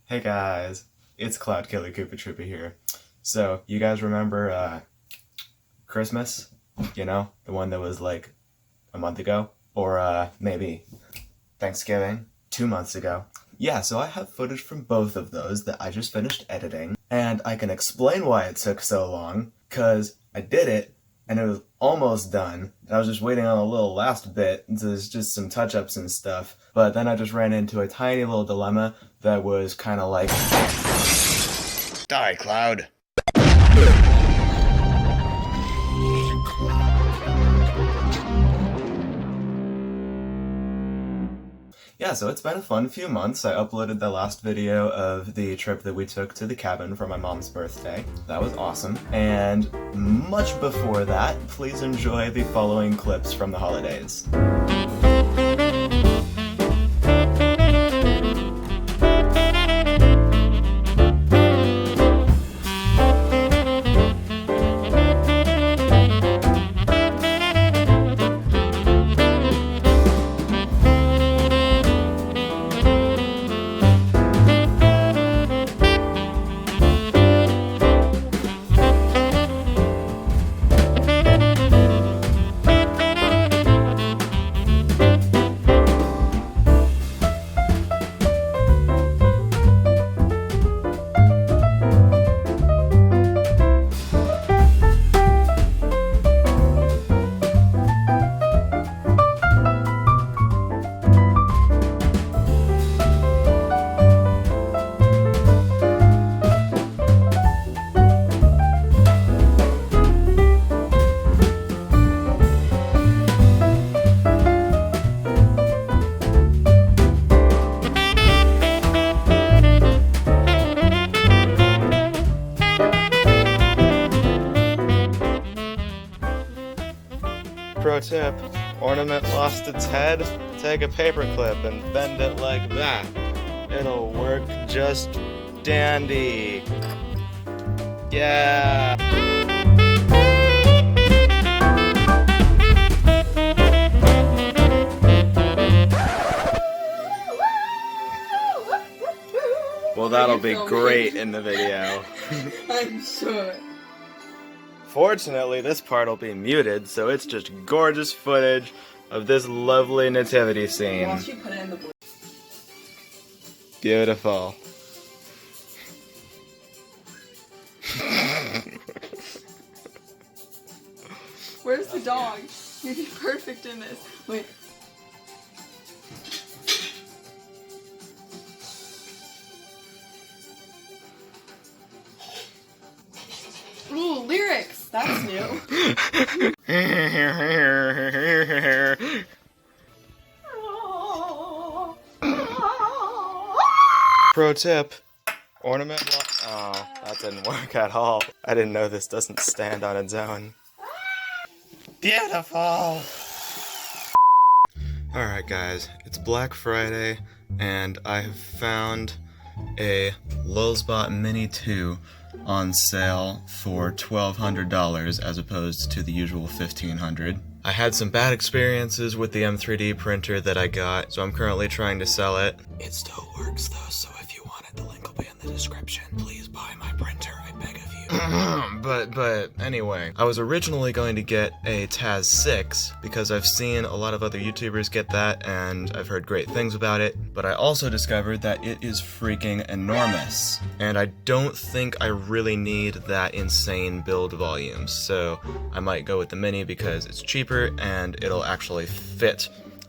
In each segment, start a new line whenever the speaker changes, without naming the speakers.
Hey guys, it's Cloud Killer Koopa Troopa here. So, you guys remember Christmas? You know, the one that was like a month ago? Or maybe Thanksgiving, 2 months ago. Yeah, so I have footage from both of those that I just finished editing, and I can explain why it took so long, because I did it, and it was almost done. I was just waiting on a little last bit, there's just some touch-ups and stuff, but then I just ran into a tiny little dilemma that was kind of like... Die, Cloud! Yeah, so it's been a fun few months. I uploaded the last video of the trip that we took to the cabin for my mom's birthday. That was awesome. And much before that, please enjoy the following clips from the holidays. Pro tip, ornament lost its head, take a paper clip and bend it like that. It'll work just dandy. Yeah! Well, that'll be great in the video.
I'm sure.
Fortunately, this part will be muted, so it's just gorgeous footage of this lovely nativity scene.
Once you put it in the blue.
Beautiful.
Where's the dog? You'd be perfect in this. Wait. Ooh, lyrics! That's new.
Pro tip, ornament oh, that didn't work at all. I didn't know this doesn't stand on its own. Beautiful! Alright guys, it's Black Friday, and I have found a Lulzbot Mini 2 on sale for $1,200 as opposed to the usual $1,500. I had some bad experiences with the M3D printer that I got, so I'm currently trying to sell it. It still works though, so if you want it, the link will be in the description. Please buy my printer, I beg of you. But anyway, I was originally going to get a Taz 6 because I've seen a lot of other YouTubers get that and I've heard great things about it, but I also discovered that it is freaking enormous, and I don't think I really need that insane build volume, so I might go with the Mini because it's cheaper and it'll actually fit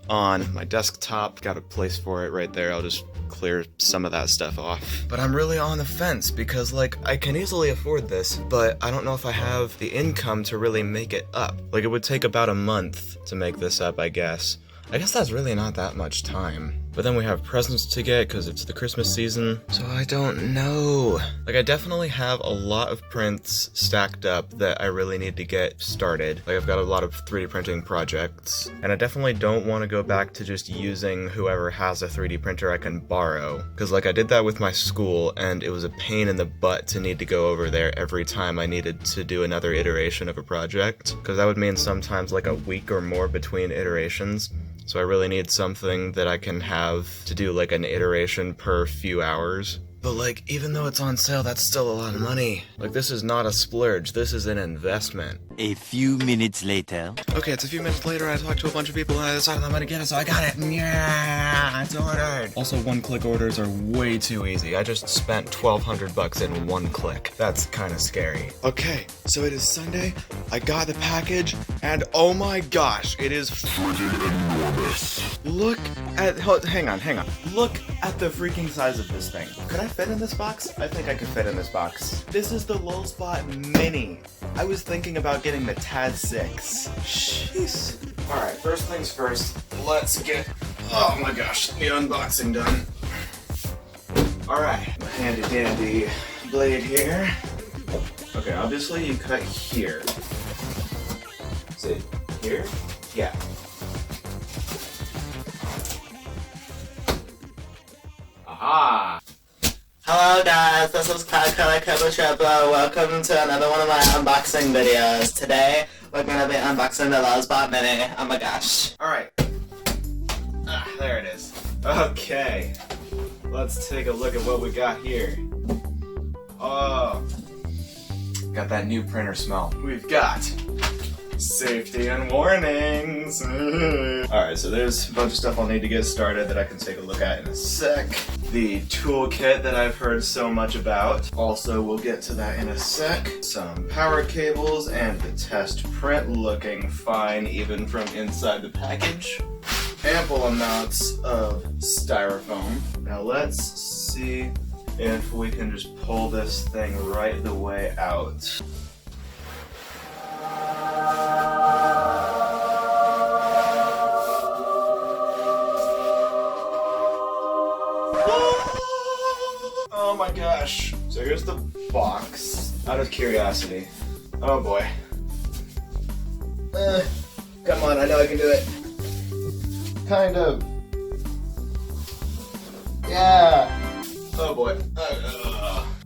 on my desktop. Got a place for it right there. I'll just clear some of that stuff off. But I'm really on the fence because, like, I can easily afford this, but I don't know if I have the income to really make it up. Like, it would take about a month to make this up, I guess. I guess that's really not that much time. But then we have presents to get because it's the Christmas season, so I don't know. Like, I definitely have a lot of prints stacked up that I really need to get started. Like, I've got a lot of 3D printing projects, and I definitely don't want to go back to just using whoever has a 3D printer I can borrow. Because, like, I did that with my school, and it was a pain in the butt to need to go over there every time I needed to do another iteration of a project. Because that would mean sometimes like a week or more between iterations. So I really need something that I can have to do like an iteration per few hours. But like, even though it's on sale, that's still a lot of money. Like, this is not a splurge, this is an investment.
A few minutes later.
Okay, it's a few minutes later, I talked to a bunch of people and I decided I'm gonna get it, so I got it. Yeah, it's ordered. Also, one-click orders are way too easy. I just spent 1,200 bucks in one click. That's kind of scary. Okay, so it is Sunday, I got the package, and oh my gosh, it is freaking enormous. Look at, hang on. Look at the freaking size of this thing. Could I fit in this box? I think I could fit in this box. This is the Lulzbot Mini. I was thinking about getting the TAD 6. Jeez. Alright, first things first, let's get, oh my gosh, the unboxing done. Alright, my handy dandy blade here. Okay, obviously you cut here. Is it here? Yeah. Aha! Hello guys, this is welcome to another one of my unboxing videos. Today, we're gonna be unboxing the Lulzbot Mini. Oh my gosh. Alright. Ah, there it is. Okay. Let's take a look at what we got here. Oh. Got that new printer smell. We've got safety and warnings. Alright, so there's a bunch of stuff I'll need to get started that I can take a look at in a sec. The toolkit that I've heard so much about. Also, we'll get to that in a sec. Some power cables and the test print looking fine even from inside the package. Ample amounts of styrofoam. Now let's see if we can just pull this thing right the way out. Oh my gosh. So here's the box. Out of curiosity. Oh boy. Come on, I know I can do it. Kind of. Yeah. Oh boy.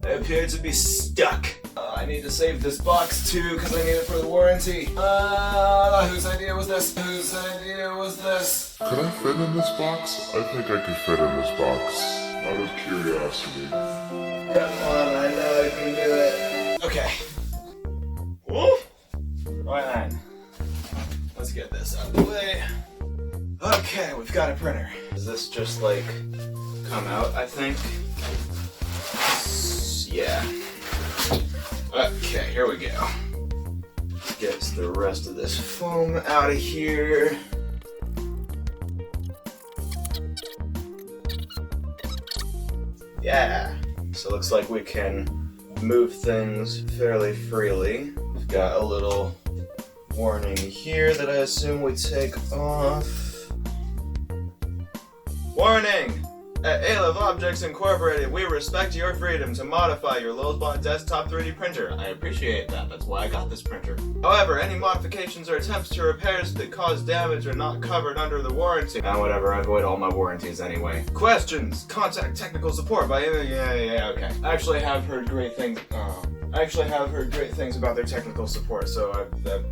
I appear to be stuck. I need to save this box too because I need it for the warranty. Whose idea was this? Whose idea was this?
Could I fit in this box? I think I could fit in this box. Out of curiosity.
Come on, I know I can do it. Okay. Woo! Right then. Let's get this out of the way. Okay, we've got a printer. Does this just like come out, I think? Yeah. Okay, here we go. Get the rest of this foam out of here. Yeah. So it looks like we can move things fairly freely. We've got a little warning here that I assume we take off. Warning! At Alef Objects Incorporated, we respect your freedom to modify your Lulzbot desktop 3D printer. I appreciate that, that's why I got this printer. However, any modifications or attempts to repairs that cause damage are not covered under the warranty. Ah, whatever, I avoid all my warranties anyway. Questions? Contact technical support by... Yeah, okay. I actually have heard great things... about their technical support, so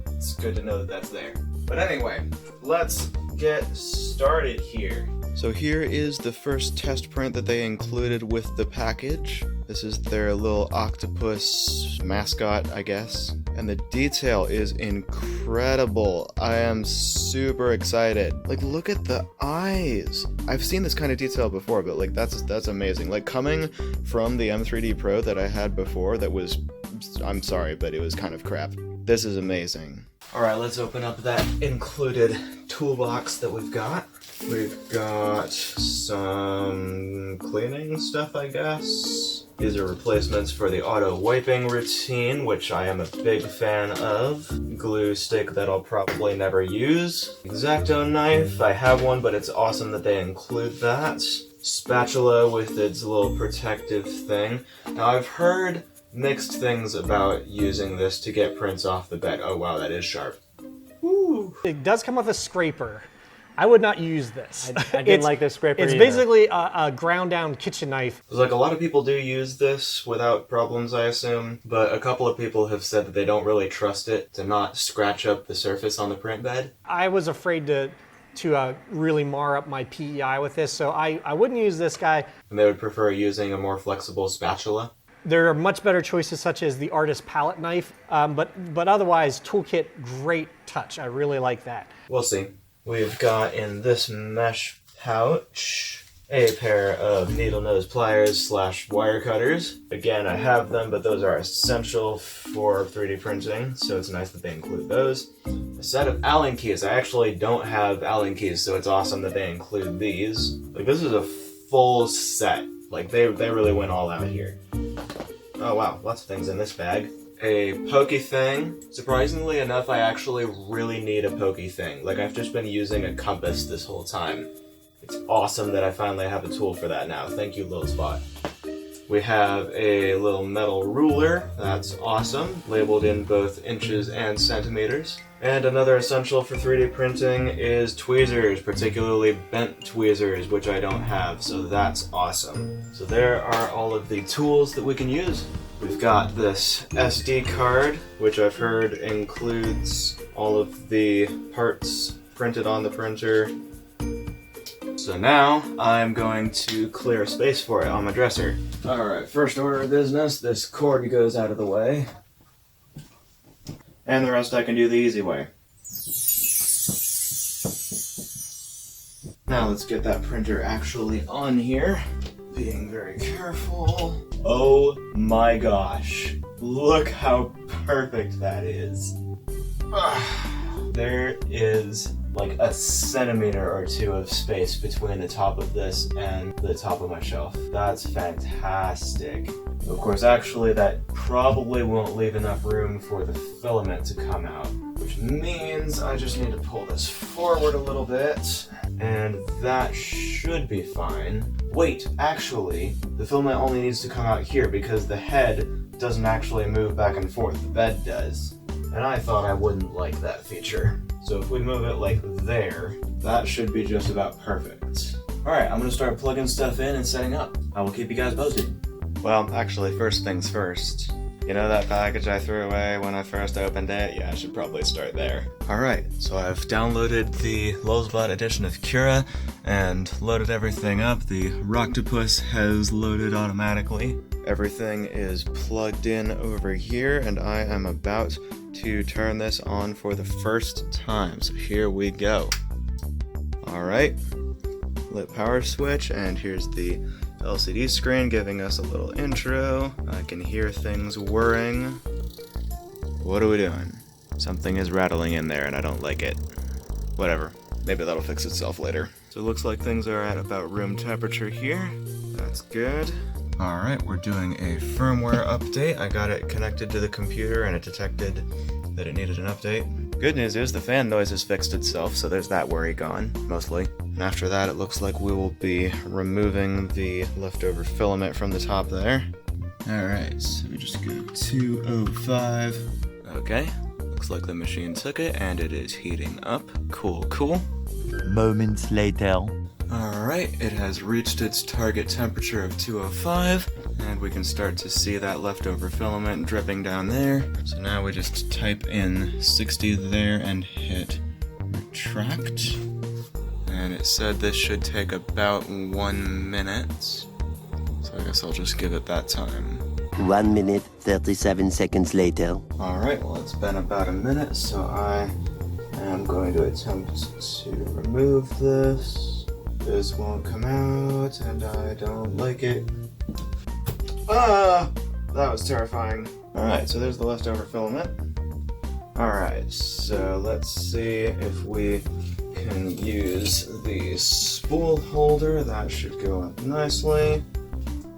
it's good to know that that's there. But anyway, let's get started here. So here is the first test print that they included with the package. This is their little octopus mascot, I guess. And the detail is incredible. I am super excited. Like, look at the eyes. I've seen this kind of detail before, but like that's amazing. Like, coming from the M3D Pro that I had before that was, I'm sorry, but it was kind of crap. This is amazing. Alright, let's open up that included toolbox that we've got. We've got some cleaning stuff, I guess. These are replacements for the auto wiping routine, which I am a big fan of. Glue stick that I'll probably never use. X-Acto knife, I have one, but it's awesome that they include that. Spatula with its little protective thing. Now I've heard mixed things about using this to get prints off the bed. Oh wow, that is sharp. Woo.
It does come with a scraper. I would not use this.
I didn't like this scraper
It's
either.
basically a ground down kitchen knife.
Like, a lot of people do use this without problems, I assume, but a couple of people have said that they don't really trust it to not scratch up the surface on the print bed.
I was afraid to to really mar up my PEI with this, so I wouldn't use this guy.
And they would prefer using a more flexible spatula.
There are much better choices such as the Artist palette knife, but otherwise, Toolkit, great touch. I really like that.
We'll see. We've got in this mesh pouch a pair of needle nose pliers / wire cutters. Again, I have them, but those are essential for 3D printing, so it's nice that they include those. A set of Allen keys. I actually don't have Allen keys, so it's awesome that they include these. Like, this is a full set. Like, they really went all out here. Oh wow, lots of things in this bag. A pokey thing. Surprisingly enough, I actually really need a pokey thing. Like, I've just been using a compass this whole time. It's awesome that I finally have a tool for that now. Thank you, Lulzbot. We have a little metal ruler. That's awesome. Labeled in both inches and centimeters. And another essential for 3D printing is tweezers, particularly bent tweezers, which I don't have, so that's awesome. So there are all of the tools that we can use. We've got this SD card, which I've heard includes all of the parts printed on the printer. So now I'm going to clear space for it on my dresser. Alright, first order of business, this cord goes out of the way. And the rest I can do the easy way. Now let's get that printer actually on here. Being very careful. Oh my gosh. Look how perfect that is. There is like a centimeter or two of space between the top of this and the top of my shelf. That's fantastic. Of course, actually, that probably won't leave enough room for the filament to come out, which means I just need to pull this forward a little bit, and that should be fine. Wait, actually, the filament only needs to come out here because the head doesn't actually move back and forth, the bed does. And I thought I wouldn't like that feature. So if we move it like there, that should be just about perfect. Alright, I'm gonna start plugging stuff in and setting up. I will keep you guys posted. Well, actually, first things first. You know that package I threw away when I first opened it? Yeah, I should probably start there. Alright, so I've downloaded the Lulzbot edition of Cura and loaded everything up. The Rocktopus has loaded automatically. Everything is plugged in over here, and I am about to turn this on for the first time. So here we go. Alright, lit power switch, and here's the LCD screen giving us a little intro. I can hear things whirring. What are we doing? Something is rattling in there and I don't like it. Whatever, maybe that'll fix itself later. So it looks like things are at about room temperature here. That's good. Alright, we're doing a firmware update. I got it connected to the computer and it detected that it needed an update. Good news is the fan noise has fixed itself, so there's that worry gone, mostly. And after that, it looks like we will be removing the leftover filament from the top there. Alright, so we just go 205. Okay, looks like the machine took it and it is heating up. Cool, cool.
Moments later.
Alright, it has reached its target temperature of 205, and we can start to see that leftover filament dripping down there. So now we just type in 60 there and hit retract. And it said this should take about 1 minute. So I guess I'll just give it that time.
1 minute, 37 seconds later.
Alright, well it's been about a minute, so I am going to attempt to remove this. This won't come out, and I don't like it. Ah! That was terrifying. Alright, so there's the leftover filament. Alright, so let's see if we can use the spool holder. That should go up nicely.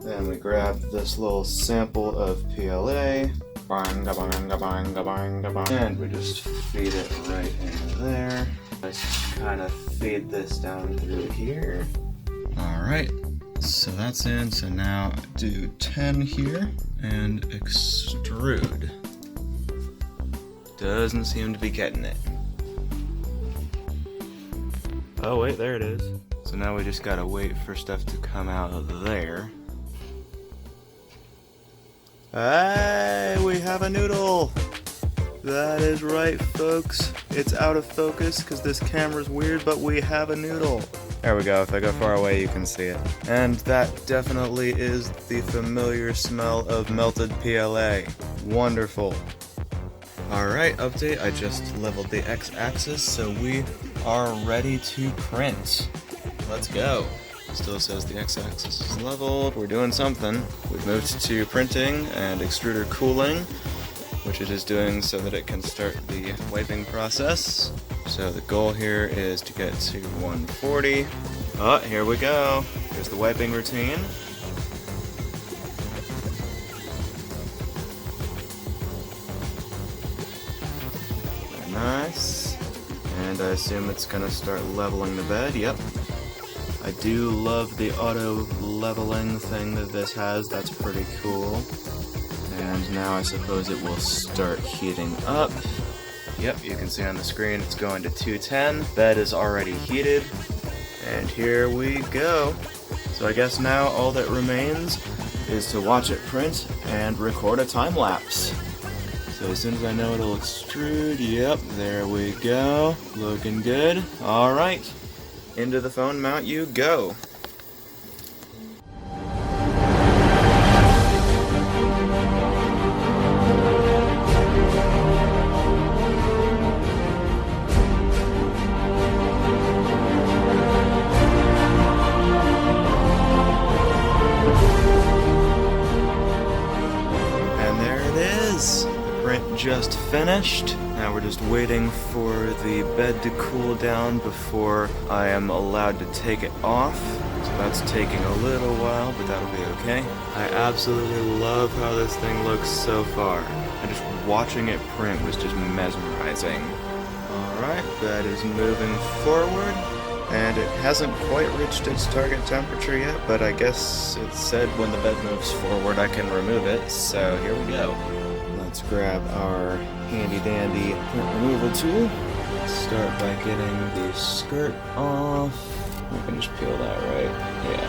Then we grab this little sample of PLA. And we just feed it right in there. Let's kind of feed this down through here. Alright, so that's in. So now do 10 here and extrude. Doesn't seem to be getting it. Oh wait, there it is. So now we just gotta wait for stuff to come out of there. Hey, we have a noodle! That is right, folks. It's out of focus because this camera's weird, but we have a noodle. There we go. If I go far away, you can see it. And that definitely is the familiar smell of melted PLA. Wonderful. Alright, update. I just leveled the x-axis, so we are ready to print. Let's go. Still says the x-axis is leveled. We're doing something. We've moved to printing and extruder cooling, which it is doing so that it can start the wiping process. So the goal here is to get to 140. Oh, here we go. Here's the wiping routine. Very nice. And I assume it's gonna start leveling the bed. Yep. I do love the auto leveling thing that this has. That's pretty cool. And now I suppose it will start heating up. Yep, you can see on the screen it's going to 210. Bed is already heated. And here we go. So I guess now all that remains is to watch it print and record a time lapse. So as soon as I know it'll extrude, yep, there we go. Looking good. Alright, into the phone mount you go. Just finished. Now we're just waiting for the bed to cool down before I am allowed to take it off. So that's taking a little while, but that'll be okay. I absolutely love how this thing looks so far. And just watching it print was just mesmerizing. Alright, bed is moving forward. And it hasn't quite reached its target temperature yet, but I guess it said when the bed moves forward I can remove it, so here we go. Let's grab our handy-dandy print removal tool. Start by getting the skirt off. I can just peel that, right? Yeah.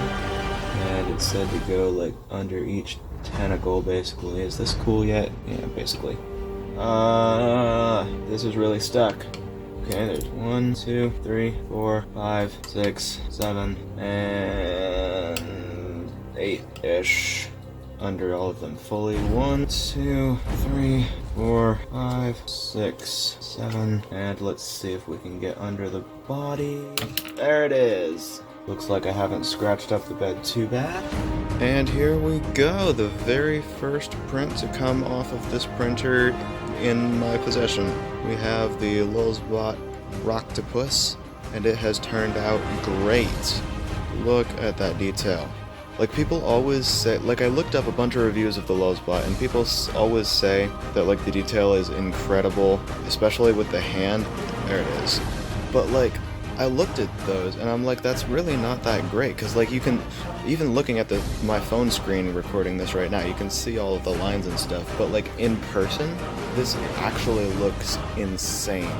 And it said to go like under each tentacle, basically. Is this cool yet? Yeah, basically. This is really stuck. Okay, there's 1, 2, 3, 4, 5, 6, 7, and 8-ish. Under all of them fully. 1, 2, 3, 4, 5, 6, 7, and let's see if we can get under the body. There it is. Looks like I haven't scratched up the bed too bad. And here we go, the very first print to come off of this printer in my possession. We have the Lulzbot Rocktopus, and it has turned out great. Look at that detail. Like, people always say, like, I looked up a bunch of reviews of the Lulzbot, and people always say that, like, the detail is incredible, especially with the hand. There it is. But, like, I looked at those, and I'm like, that's really not that great, because, like, you can, even looking at my phone screen recording this right now, you can see all of the lines and stuff, but, like, in person, this actually looks insane.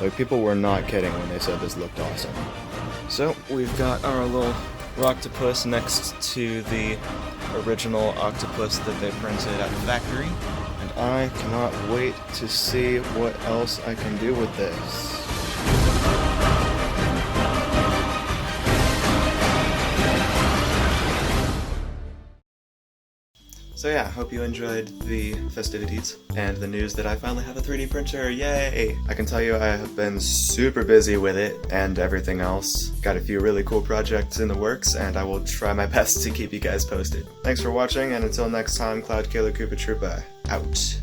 Like, people were not kidding when they said this looked awesome. So, we've got our little Rocktopus next to the original octopus that they printed at the factory, and I cannot wait to see what else I can do with this. So yeah, hope you enjoyed the festivities and the news that I finally have a 3D printer, yay! I can tell you I have been super busy with it and everything else. Got a few really cool projects in the works, and I will try my best to keep you guys posted. Thanks for watching, and until next time, Cloud Killer Koopa Troopa, out.